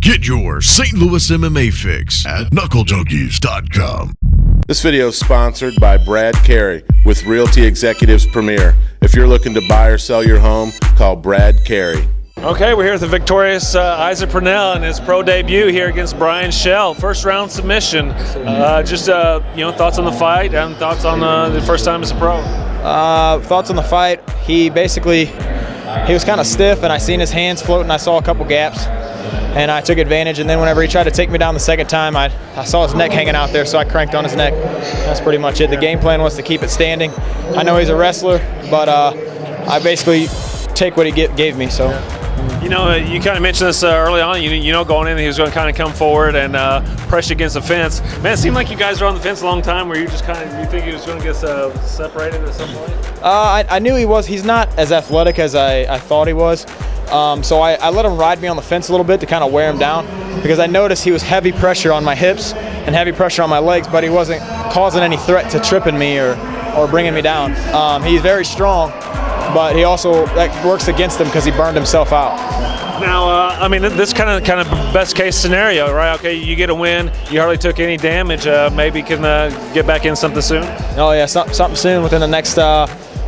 Get your St. Louis MMA fix at knucklejunkies.com. This video is sponsored by Brad Carey with Realty Executives Premier. If you're looking to buy or sell your home, call Brad Carey. Okay, we're here with the victorious Isaac Purnell in his pro debut here against Bryan Shell. First round submission. Thoughts on the fight and thoughts on the first time as a pro. Thoughts on the fight? He was kind of stiff, and I seen his hands floating. I saw a couple gaps, and I took advantage. And then whenever he tried to take me down the second time, I saw his neck hanging out there, so I cranked on his neck. That's pretty much it. The game plan was to keep it standing. I know he's a wrestler, but I basically take what he gave me. So. You know, you kind of mentioned this early on. Going in, he was going to kind of come forward and press you against the fence. Man, it seemed like you guys were on the fence a long time. Where you think he was going to get separated at some point? I knew he was. He's not as athletic as I thought he was. So I let him ride me on the fence a little bit to kind of wear him down, because I noticed he was heavy pressure on my hips and heavy pressure on my legs, but he wasn't causing any threat to tripping me or bringing me down. He's very strong, but he also that works against him because he burned himself out. Now, this kind of best case scenario, right? Okay, you get a win. You hardly took any damage. Maybe can get back in something soon. Oh yeah, something soon within the next.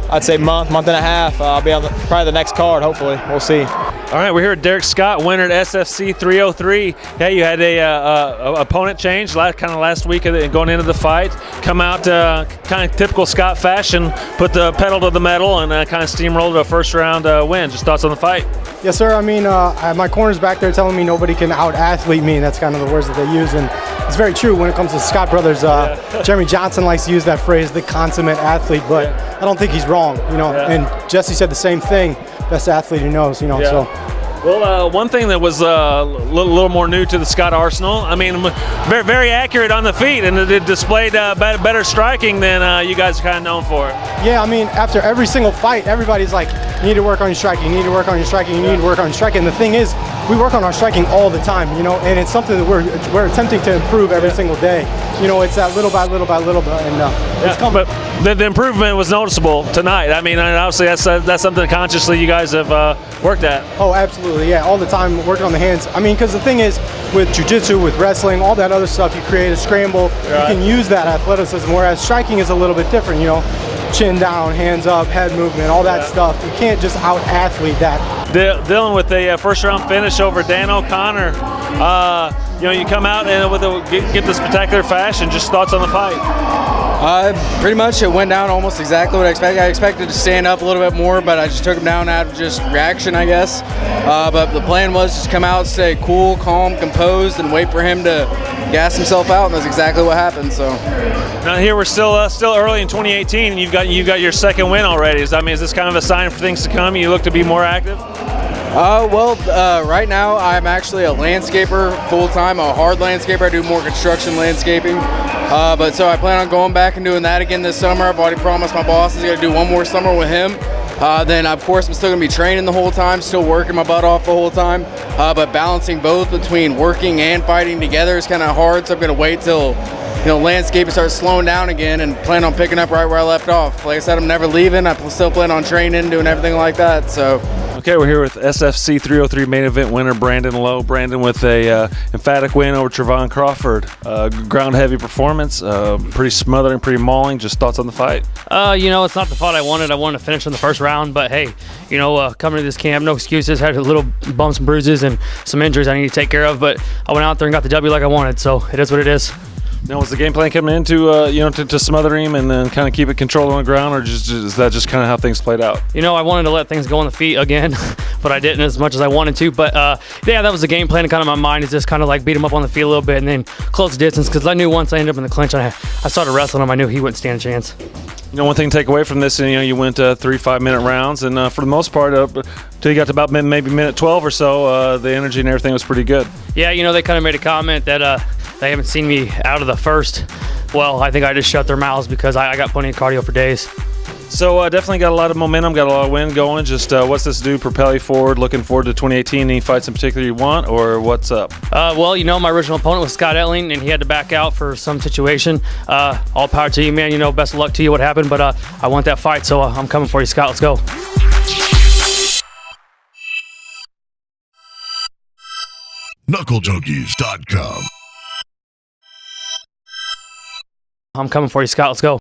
I'd say month and a half. I'll be on probably the next card, hopefully. We'll see. All right, we're here at Derik Scott, winner at SFC 303. Yeah, you had a opponent change last week going into the fight. Come out kind of typical Scott fashion, put the pedal to the metal, and kind of steamrolled a first-round win. Just thoughts on the fight? Yes, sir. My corner's back there telling me nobody can out-athlete me, and that's kind of the words that they use. And it's very true when it comes to Scott brothers. Jeremy Johnson likes to use that phrase, the consummate athlete, but I don't think he's wrong, And Jesse said the same thing, best athlete he knows, so. Well, one thing that was a little more new to the Scott arsenal, very, very accurate on the feet, and it displayed better striking than you guys are kind of known for. Yeah, after every single fight, everybody's like, you need to work on your striking, you need to work on your striking, you need to work on your striking. And the thing is, we work on our striking all the time, and it's something that we're attempting to improve every single day. It's that little by little by little, and it's coming. But the improvement was noticeable tonight. Obviously that's something consciously you guys have worked at. Oh, absolutely, yeah, all the time working on the hands. Because the thing is, with jiu-jitsu, with wrestling, all that other stuff, you create a scramble. Right. You can use that athleticism, whereas striking is a little bit different, chin down, hands up, head movement, all that stuff. You can't just out-athlete that. Dillon with a first-round finish over Dan O'Connor. You come out and get the spectacular fashion. Just thoughts on the fight? Pretty much it went down almost exactly what I expected. I expected to stand up a little bit more, but I just took him down out of just reaction, I guess. But the plan was just come out, stay cool, calm, composed, and wait for him to gas himself out, and that's exactly what happened. So now here we're still early in 2018, and you've got your second win already. Is this kind of a sign for things to come? You look to be more active? Right now I'm actually a landscaper full-time, a hard landscaper. I do more construction landscaping. So I plan on going back and doing that again this summer. I've already promised my boss he's going to do one more summer with him. Then, of course, I'm still going to be training the whole time, still working my butt off the whole time. But balancing both between working and fighting together is kind of hard, so I'm going to wait till landscaping starts slowing down again and plan on picking up right where I left off. Like I said, I'm never leaving. I still plan on training, doing everything like that. So. Okay, we're here with SFC 303 main event winner Brandon Lowe. Brandon with a emphatic win over Trevon Crawford. Ground-heavy performance, pretty smothering, pretty mauling. Just thoughts on the fight? It's not the fight I wanted. I wanted to finish in the first round, but hey, coming to this camp, no excuses. Had a little bumps and bruises and some injuries I need to take care of, but I went out there and got the W like I wanted, so it is what it is. Now, was the game plan coming into, to smother him and then kind of keep it controlled on the ground, or is that just kind of how things played out? I wanted to let things go on the feet again, but I didn't as much as I wanted to. But, that was the game plan. And kind of my mind is just kind of like beat him up on the feet a little bit and then close the distance, because I knew once I ended up in the clinch and I started wrestling him, I knew he wouldn't stand a chance. One thing to take away from this, you went 3 5-minute rounds, and for the most part, till you got to about maybe minute 12 or so, the energy and everything was pretty good. Yeah, they kind of made a comment that they haven't seen me out of the first. Well, I think I just shut their mouths because I got plenty of cardio for days. So definitely got a lot of momentum, got a lot of wind going. Just what's this do propel you forward, looking forward to 2018? Any fights in particular you want, or what's up? My original opponent was Scott Etling, and he had to back out for some situation. All power to you, man. Best of luck to you what happened, but I want that fight, so I'm coming for you, Scott. Let's go. knucklejunkies.com. I'm coming for you, Scott. Let's go.